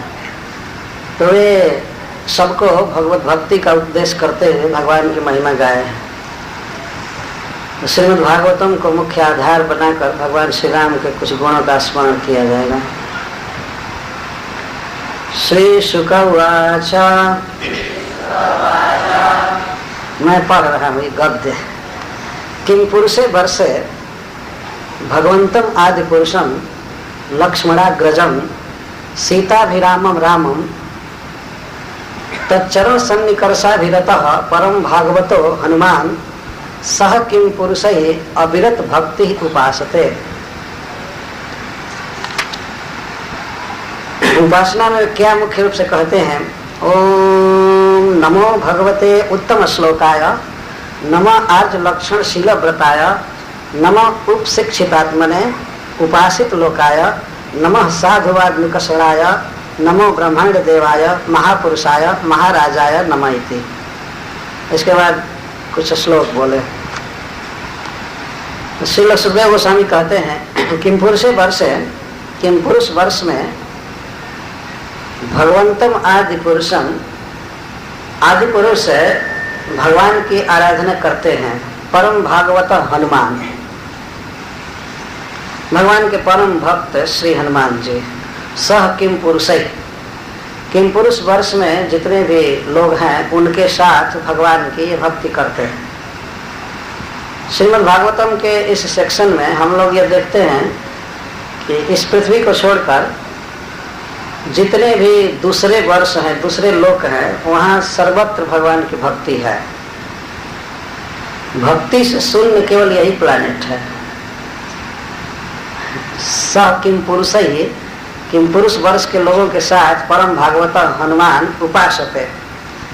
तो वे सबको भगवत भक्ति का उपदेश करते हुए भगवान की महिमा गाए हैं। श्रीमद् भागवतम को मुख्य आधार बनाकर भगवान श्री राम के कुछ गुणों का स्मरण किया जाएगा। श्री शुक उवाच, मैं पढ़ रहा हूँ गद्य। किम पुरुषे वर्षे भगवंतम आदि पुरुषम लक्ष्मणाग्रजम सीताभिरामम रामम तच्चरण सन्निकर्षाभिरतः परम भागवतो हनुमान सह किम पुरुषै अविरत भक्ति उपासते। उपासना में क्या मुख्य रूप से कहते हैं? ओम नमो भगवते उत्तम श्लोकाय, नमः आर्ज लक्षण शील व्रताय, नमः उपशिक्षितात्मने उपासित लोकाय, नमः साधुवाग्निकषणाय, नमो ब्रह्मांड देवाय महापुरुषाय महाराजाय नमः इति। इसके बाद कुछ श्लोक बोले। श्रील सुखदेव गोस्वामी कहते हैं किम पुरुष वर्ष में भगवंतम आदि पुरुषम, आदि पुरुष भगवान की आराधना करते हैं। परम भागवत हनुमान, भगवान के परम भक्त श्री हनुमान जी। सह किम पुरुषै, किम पुरुष वर्ष में जितने भी लोग हैं उनके साथ भगवान की भक्ति करते हैं। श्रीमद् भागवतम के इस सेक्शन में हम लोग ये देखते हैं कि इस पृथ्वी को छोड़कर जितने भी दूसरे वर्ष हैं, दूसरे लोक हैं, वहाँ सर्वत्र भगवान की भक्ति है। भक्ति से शून्य केवल यही प्लैनेट है। स किम पुरुष ही, किम पुरुष वर्ष के लोगों के साथ परम भागवत हनुमान उपासते,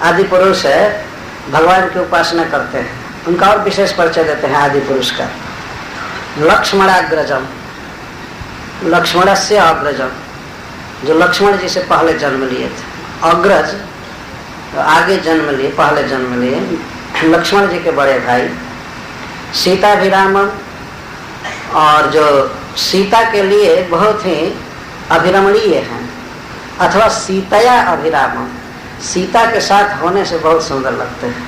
आदि पुरुष है, भगवान की उपासना करते हैं। उनका और विशेष परिचय देते हैं आदि पुरुष का। लक्ष्मणाग्रजम, लक्ष्मणस्य अग्रजम, जो लक्ष्मण जी से पहले जन्म लिए थे। अग्रज तो आगे जन्म लिए, पहले जन्म लिए, लक्ष्मण जी के बड़े भाई। सीताभिरामम, और जो सीता के लिए बहुत ही अभिरमणीय हैं, अथवा सीतया अभिरामम, सीता के साथ होने से बहुत सुंदर लगते हैं,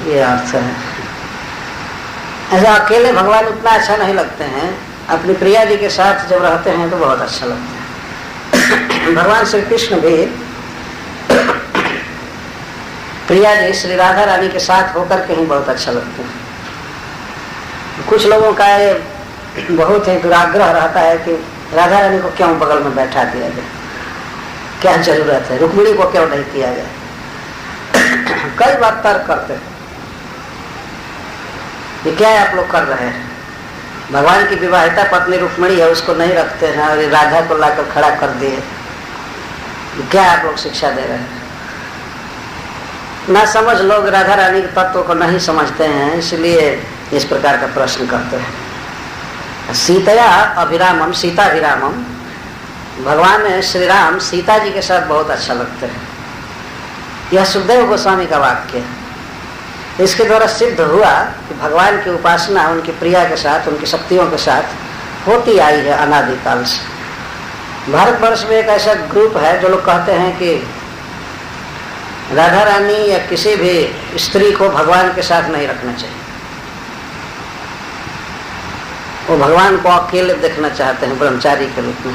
ये अर्थ है। ऐसा अकेले भगवान उतना अच्छा नहीं लगते हैं, अपनी प्रिया जी के साथ जब रहते हैं तो बहुत अच्छा लगता है। भगवान श्री कृष्ण भी प्रिया जी श्री राधा रानी के साथ होकर के ही बहुत अच्छा लगते हैं। कुछ लोगों का ये बहुत ही दुराग्रह रहता है कि राधा रानी को क्यों बगल में बैठा दिया जाए, क्या जरूरत है, रुक्मिणी को क्यों नहीं किया जाए। कई बार तर्क करते हैं, ये क्या है आप लोग कर रहे हैं, भगवान की विवाहिता पत्नी रुक्मिणी है, उसको नहीं रखते हैं और राधा को लाकर खड़ा कर दिए, क्या आप लोग शिक्षा दे रहे हैं। ना समझ लोग राधा रानी के तत्व को नहीं समझते हैं, इसलिए इस प्रकार का प्रश्न करते हैं। सीतया अभिरामम, सीताभिरामम, भगवान श्री राम सीता जी के साथ बहुत अच्छा लगते हैं। यह सुखदेव गोस्वामी का वाक्य है। इसके द्वारा सिद्ध हुआ कि भगवान की उपासना उनकी प्रिया के साथ, उनकी शक्तियों के साथ होती आई है अनादिकाल से। भारतवर्ष में एक ऐसा ग्रुप है जो लोग कहते हैं कि राधा रानी या किसी भी स्त्री को भगवान के साथ नहीं रखना चाहिए, वो भगवान को अकेले देखना चाहते हैं ब्रह्मचारी के रूप में।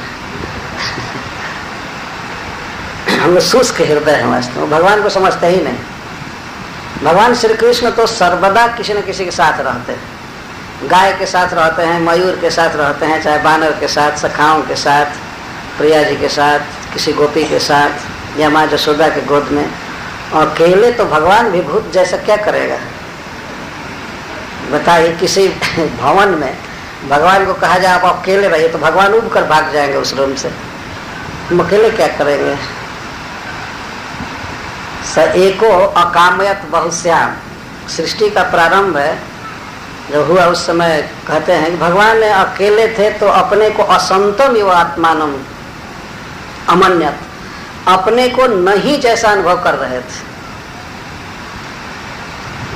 हम लोग शुष्क हृदय हैं, वास्तव में भगवान को समझते ही नहीं। भगवान श्री कृष्ण तो सर्वदा किसी न किसी के साथ रहते हैं, गाय के साथ रहते हैं, मयूर के साथ रहते हैं, चाहे बानर के साथ, सखाओं के साथ, प्रिया जी के साथ, किसी गोपी के साथ, या माँ जशोदा के गोद में। और अकेले तो भगवान भी भूत जैसा क्या करेगा बताइए। किसी भवन में भगवान को कहा जाए आप अकेले रहिए तो भगवान उब कर भाग जाएंगे उस रूम से, हम अकेले क्या करेंगे। स एको अकामयत बहुश्याम, सृष्टि का प्रारंभ है जो हुआ उस समय कहते हैं कि भगवान ने अकेले थे तो अपने को असंतम एवं आत्मानम अमन्यत, अपने को नहीं जैसा अनुभव कर रहे थे।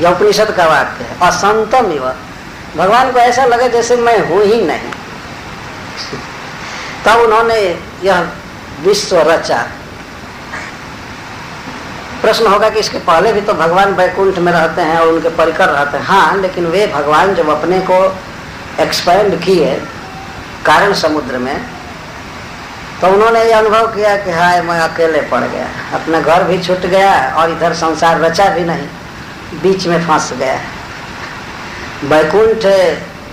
यह उपनिषद का वाक्य है, असंतम एवं, भगवान को ऐसा लगे जैसे मैं हूं ही नहीं। तब उन्होंने यह विश्व रचा। प्रश्न होगा कि इसके पहले भी तो भगवान वैकुंठ में रहते हैं और उनके परिकर रहते हैं। हाँ, लेकिन वे भगवान जब अपने को एक्सपेंड किए कारण समुद्र में, तो उन्होंने ये अनुभव किया कि हाय मैं अकेले पड़ गया, अपना घर भी छूट गया और इधर संसार रचा भी नहीं, बीच में फंस गया। वैकुंठ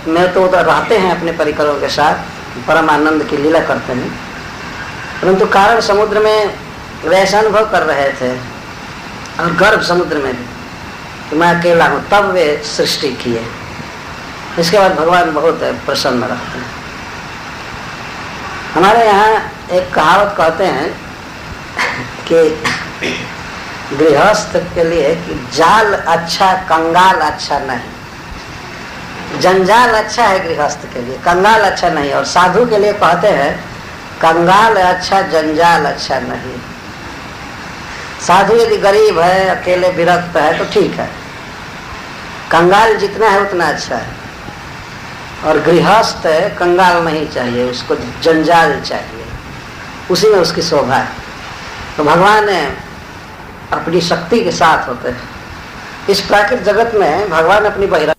में तो उधर रहते हैं अपने परिकरों के साथ, परम आनंद की लीला करते हैं, परंतु कारण समुद्र में वे ऐसा अनुभव कर रहे थे, और गर्भ समुद्र में भी कि मैं अकेला हूँ। तब वे सृष्टि किए। इसके बाद भगवान बहुत प्रसन्न रहते हैं। हमारे यहाँ एक कहावत कहते हैं कि गृहस्थ के लिए कि जाल अच्छा कंगाल अच्छा नहीं। जंजाल अच्छा है गृहस्थ के लिए, कंगाल अच्छा नहीं। और साधु के लिए कहते हैं कंगाल अच्छा जंजाल अच्छा नहीं। साधु यदि गरीब है, अकेले विरक्त है तो ठीक है, कंगाल जितना है उतना अच्छा है। और गृहस्थ कंगाल नहीं चाहिए, उसको जंजाल चाहिए, उसी में उसकी शोभा है। तो भगवान अपनी शक्ति के साथ होते हैं। इस प्राकृतिक जगत में भगवान अपनी बहिरा